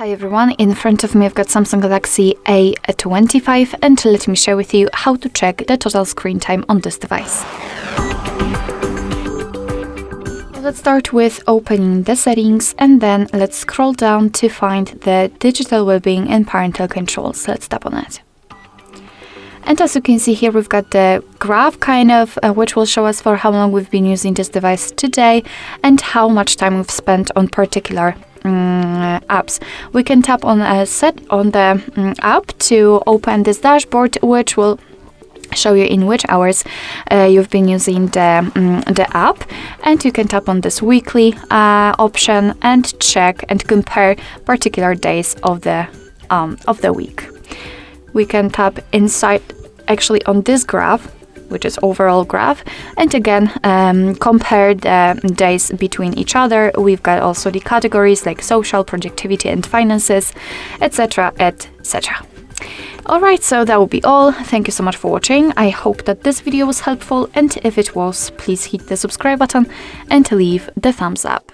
Hi everyone, in front of me I've got Samsung Galaxy A25 and let me share with you how to check the total screen time on this device. Let's start with opening the settings and then let's scroll down to find the digital well-being and parental controls. Let's tap on it. And as you can see here, we've got the graph which will show us for how long we've been using this device today and how much time we've spent on particular apps. We can tap on the app to open this dashboard, which will show you in which hours you've been using the app, and you can tap on this weekly option and check and compare particular days of the week. We can tap inside actually on this graph, which is overall graph, and again compare the days between each other. We've got also the categories like social, productivity and finances, etc, etc. Alright, so that will be all. Thank you so much for watching. I hope that this video was helpful, and if it was, please hit the subscribe button and leave the thumbs up.